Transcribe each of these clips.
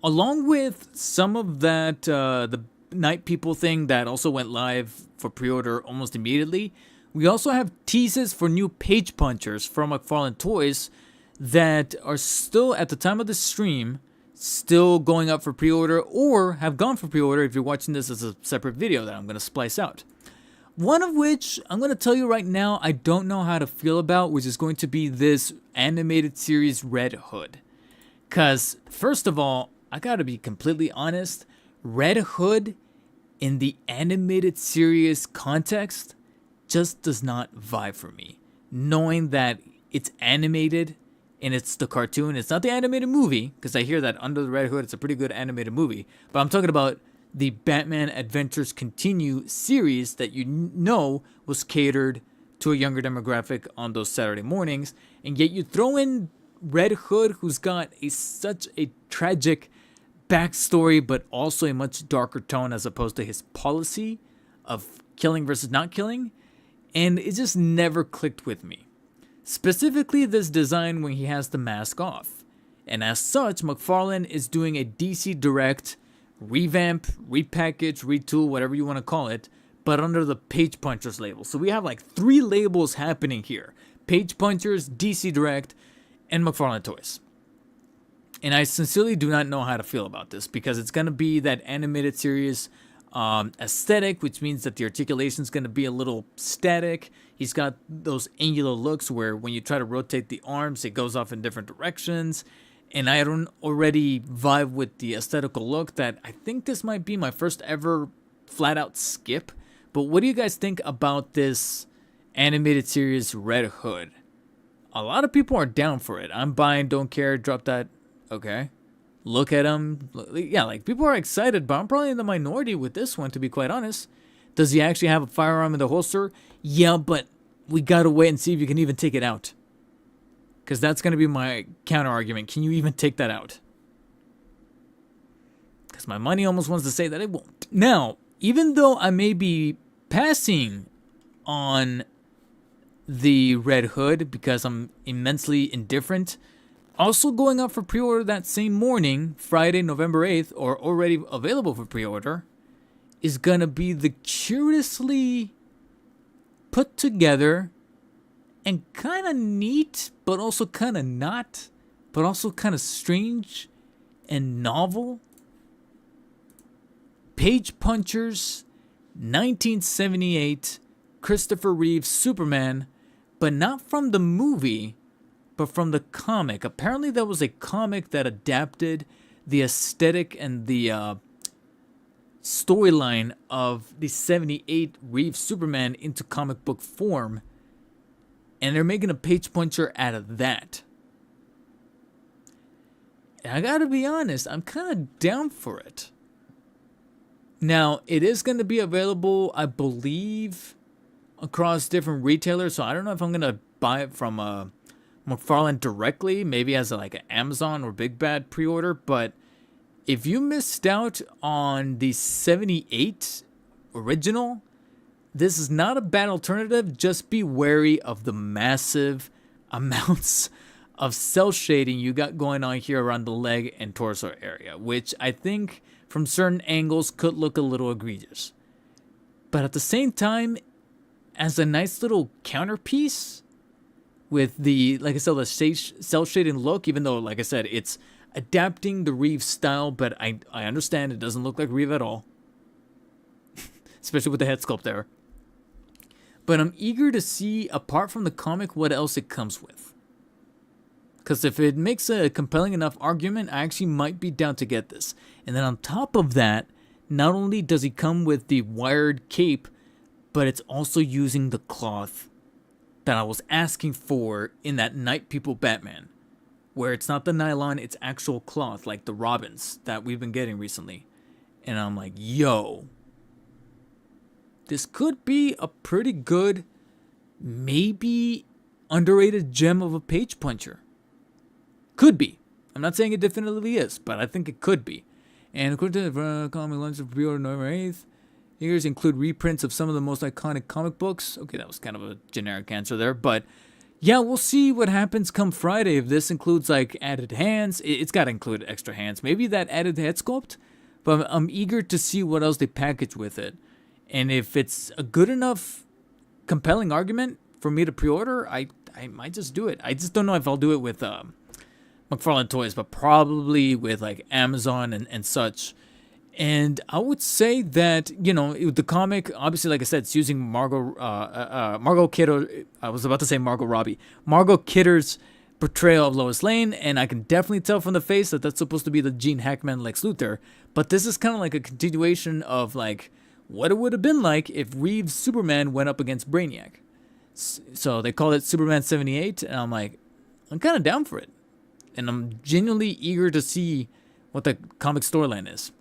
along with some of that, the Night People thing that also went live for pre-order almost immediately, we also have teases for new page punchers from McFarlane Toys that are still, at the time of the stream, still going up for pre-order or have gone for pre-order if you're watching this as a separate video that I'm going to splice out. One of which I'm going to tell you right now I don't know how to feel about, which is going to be this animated series Red Hood. Because, first of all, I got to be completely honest, Red Hood in the animated series context just does not vibe for me. Knowing that it's animated and it's the cartoon, it's not the animated movie, because I hear that Under the Red Hood, it's a pretty good animated movie, but I'm talking about the Batman Adventures Continue series that you know was catered to a younger demographic on those Saturday mornings, and yet you throw in Red Hood, who's got such a tragic backstory, but also a much darker tone as opposed to his policy of killing versus not killing, and it just never clicked with me. Specifically this design when he has the mask off. And as such, McFarlane is doing a DC Direct revamp, repackage, retool, whatever you want to call it, but under the Page Punchers label. So we have like 3 labels happening here. Page Punchers, DC Direct, and McFarlane Toys. And I sincerely do not know how to feel about this because it's going to be that animated series aesthetic, which means that the articulation is going to be a little static. He's got those angular looks where when you try to rotate the arms, it goes off in different directions. And I don't already vibe with the aesthetical look that I think this might be my first ever flat out skip. But what do you guys think about this animated series Red Hood? A lot of people are down for it. I'm buying, don't care, drop that. Okay. Look at him. Yeah, like people are excited, but I'm probably in the minority with this one, to be quite honest. Does he actually have a firearm in the holster? Yeah, but we gotta wait and see if you can even take it out. Because that's going to be my counter argument. Can you even take that out? Because my money almost wants to say that it won't. Now, even though I may be passing on the Red Hood because I'm immensely indifferent, also going up for pre-order that same morning, Friday, November 8th, or already available for pre-order, is going to be the curiously put together and kind of neat, but also kind of not, but also kind of strange and novel Page Punchers 1978 Christopher Reeve Superman, but not from the movie, but from the comic. Apparently there was a comic that adapted the aesthetic and the storyline of the 78 Reeve Superman into comic book form. And they're making a page puncher out of that. And I gotta be honest, I'm kind of down for it. Now, it is going to be available, I believe, across different retailers. So I don't know if I'm going to buy it from McFarlane directly, maybe as like an Amazon or Big Bad pre-order. But if you missed out on the 78 original, this is not a bad alternative. Just be wary of the massive amounts of cel shading you got going on here around the leg and torso area, which I think from certain angles could look a little egregious. But at the same time, as a nice little counterpiece with the, like I said, the cel shading look, even though, like I said, it's adapting the Reeve style, but I understand it doesn't look like Reeve at all. Especially with the head sculpt there. But I'm eager to see, apart from the comic, what else it comes with. Because if it makes a compelling enough argument, I actually might be down to get this. And then on top of that, not only does he come with the wired cape, but it's also using the cloth that I was asking for in that Night People Batman. Where it's not the nylon, it's actual cloth, like the Robins that we've been getting recently. And I'm like, yo, this could be a pretty good, maybe underrated gem of a page puncher. Could be. I'm not saying it definitively is, but I think it could be. And according to the comic launch of pre-order November 8th, figures include reprints of some of the most iconic comic books. Okay, that was kind of a generic answer there, but Yeah, we'll see what happens come Friday. If this includes like added hands, it's got to include extra hands. Maybe that added head sculpt, but I'm eager to see what else they package with it. And if it's a good enough, compelling argument for me to pre-order, I might just do it. I just don't know if I'll do it with McFarlane Toys, but probably with like Amazon and such. And I would say that, the comic, obviously, like I said, it's using Margot Kidder. I was about to say Margot Robbie. Margot Kidder's portrayal of Lois Lane, and I can definitely tell from the face that that's supposed to be the Gene Hackman Lex Luthor. But this is kind of like a continuation of like what it would have been like if Reeves' Superman went up against Brainiac. So they called it Superman 78, and I'm like, I'm kind of down for it. And I'm genuinely eager to see what the comic storyline is.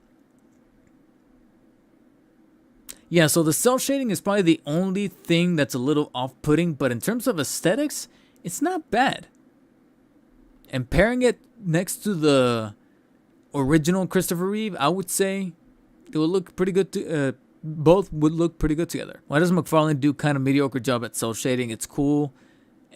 Yeah, so the cel shading is probably the only thing that's a little off-putting, but in terms of aesthetics, it's not bad. And pairing it next to the original Christopher Reeve, I would say it would look pretty good. Both would look pretty good together. Why does McFarlane do kind of mediocre job at cel shading? It's cool,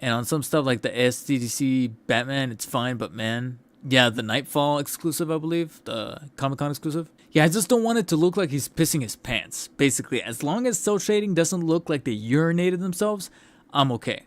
and on some stuff like the SDDC Batman, it's fine, but man, yeah, the Nightfall exclusive, I believe, the Comic-Con exclusive. Yeah, I just don't want it to look like he's pissing his pants. Basically, as long as cel shading doesn't look like they urinated themselves, I'm okay.